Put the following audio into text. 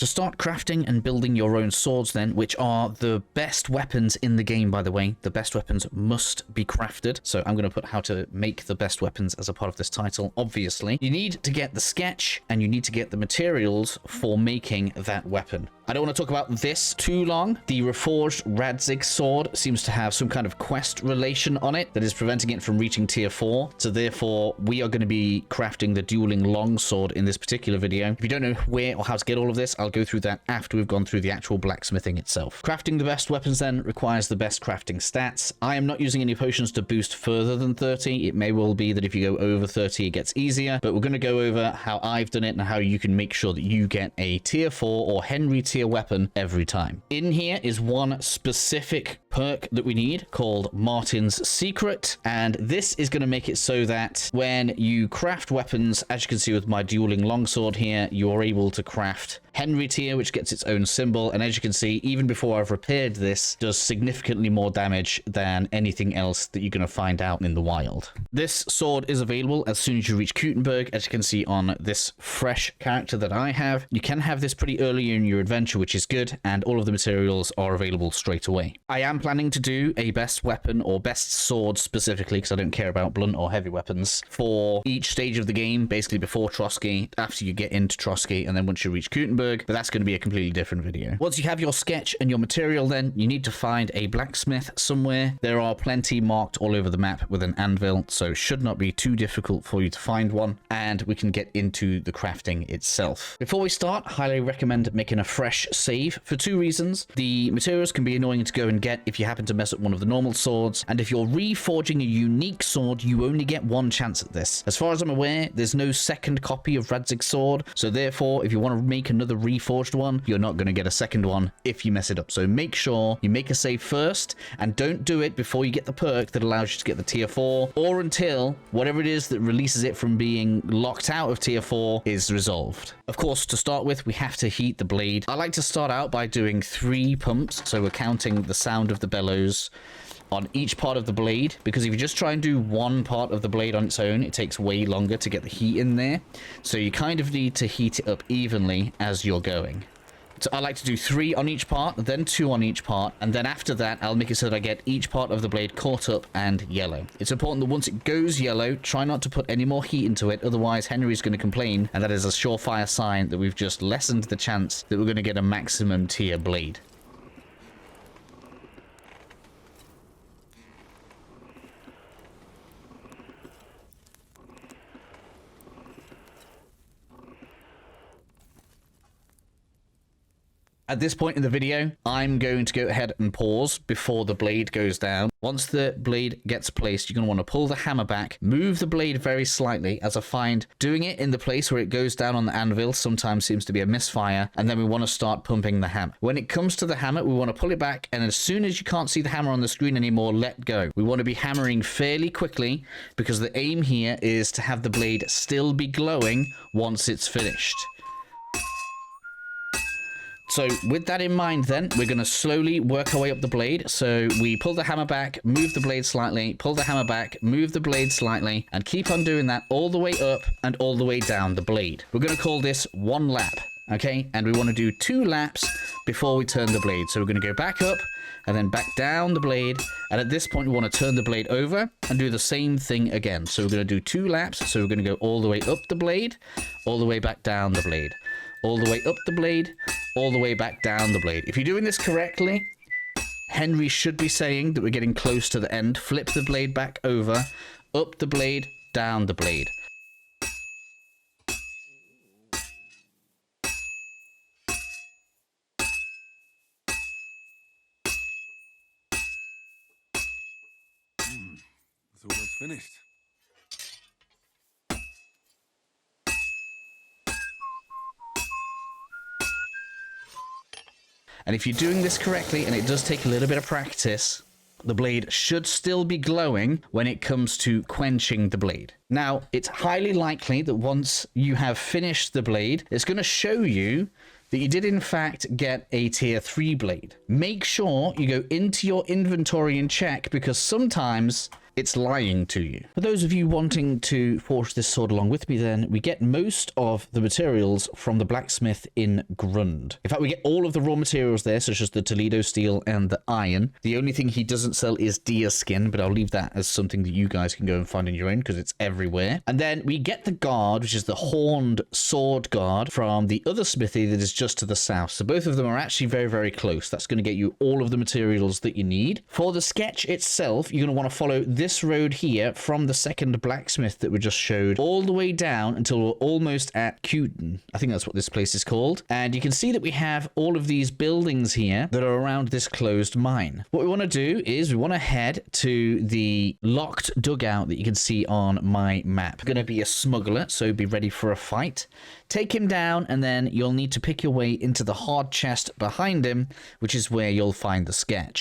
To start crafting and building your own swords then, which are the best weapons in the game, by the way, the best weapons must be crafted. So I'm going to put how to make the best weapons as a part of this title, obviously. You need to get the sketch and you need to get the materials for making that weapon. I don't want to talk about this too long. The reforged Radzig sword seems to have some kind of quest relation on it that is preventing it from reaching tier 4. So therefore, we are going to be crafting the dueling longsword in this particular video. If you don't know where or how to get all of this, I'll go through that after we've gone through the actual blacksmithing itself. Crafting the best weapons then requires the best crafting stats. I am not using any potions to boost further than 30. It may well be that if you go over 30, it gets easier, but we're going to go over how I've done it and how you can make sure that you get a tier 4 or Henry tier weapon every time. In here is one specific perk that we need called Martin's Secret, and this is going to make it so that when you craft weapons, as you can see with my dueling longsword here, you are able to craft Henry tier, which gets its own symbol, and as you can see, even before I've repaired this, does significantly more damage than anything else that you're going to find out in the wild. This sword is available as soon as you reach Gutenberg, as you can see on this fresh character that I have. You can have this pretty early in your adventure, which is good, and all of the materials are available straight away. I am planning to do a best weapon or best sword specifically, because I don't care about blunt or heavy weapons, for each stage of the game, basically before Trotsky, after you get into Trotsky, and then once you reach Gutenberg, but that's going to be a completely different video. Once you have your sketch and your material, then you need to find a blacksmith somewhere. There are plenty marked all over the map with an anvil, so it should not be too difficult for you to find one, and we can get into the crafting itself. Before we start, highly recommend making a fresh save for two reasons. The materials can be annoying to go and get if you happen to mess up one of the normal swords, and if you're reforging a unique sword, you only get one chance at this. As far as I'm aware, there's no second copy of Radzig's sword, so therefore, if you want to make another reforged one, you're not going to get a second one if you mess it up. So make sure you make a save first, and don't do it before you get the perk that allows you to get the tier 4, or until whatever it is that releases it from being locked out of tier 4 is resolved. Of course, to start with, we have to heat the blade. I like to start out by doing 3 pumps, so we're counting the sound of the bellows on each part of the blade, because if you just try and do one part of the blade on its own, it takes way longer to get the heat in there. So you kind of need to heat it up evenly as you're going. So I like to do 3 on each part, then 2 on each part, and then after that, I'll make it so that I get each part of the blade caught up and yellow. It's important that once it goes yellow, try not to put any more heat into it, otherwise Henry's going to complain, and that is a surefire sign that we've just lessened the chance that we're going to get a maximum tier blade. At this point in the video, I'm going to go ahead and pause before the blade goes down. Once the blade gets placed, you're going to want to pull the hammer back, move the blade very slightly, as I find doing it in the place where it goes down on the anvil sometimes seems to be a misfire, and then we want to start pumping the hammer. When it comes to the hammer, we want to pull it back, and as soon as you can't see the hammer on the screen anymore, let go. We want to be hammering fairly quickly, because the aim here is to have the blade still be glowing once it's finished. So with that in mind then, we're going to slowly work our way up the blade. So we pull the hammer back, move the blade slightly, pull the hammer back, move the blade slightly, and keep on doing that all the way up and all the way down the blade. We're going to call this 1 lap, okay? And we want to do 2 laps before we turn the blade. So we're going to go back up and then back down the blade. And at this point, we want to turn the blade over and do the same thing again. So we're going to do 2 laps. So we're going to go all the way up the blade, all the way back down the blade, all the way up the blade, all the way back down the blade. If you're doing this correctly, Henry should be saying that we're getting close to the end. Flip the blade back over, up the blade, down the blade. It's almost finished. And if you're doing this correctly, and it does take a little bit of practice, the blade should still be glowing when it comes to quenching the blade. Now, it's highly likely that once you have finished the blade, it's going to show you that you did in fact get a tier 3 blade. Make sure you go into your inventory and check, because sometimes it's lying to you. For those of you wanting to forge this sword along with me, then we get most of the materials from the blacksmith in Grund. In fact, we get all of the raw materials there, such as the Toledo steel and the iron. The only thing he doesn't sell is deer skin, but I'll leave that as something that you guys can go and find on your own because it's everywhere. And then we get the guard, which is the horned sword guard from the other smithy that is just to the south. So both of them are actually very, very close. That's going to get you all of the materials that you need. For the sketch itself, you're going to want to follow this road here from the second blacksmith that we just showed all the way down until we're almost at Cuden. I think that's what this place is called. And you can see that we have all of these buildings here that are around this closed mine. What we want to do is we want to head to the locked dugout that you can see on my map. Going to be a smuggler, so be ready for a fight. Take him down, and then you'll need to pick your way into the hard chest behind him, which is where you'll find the sketch.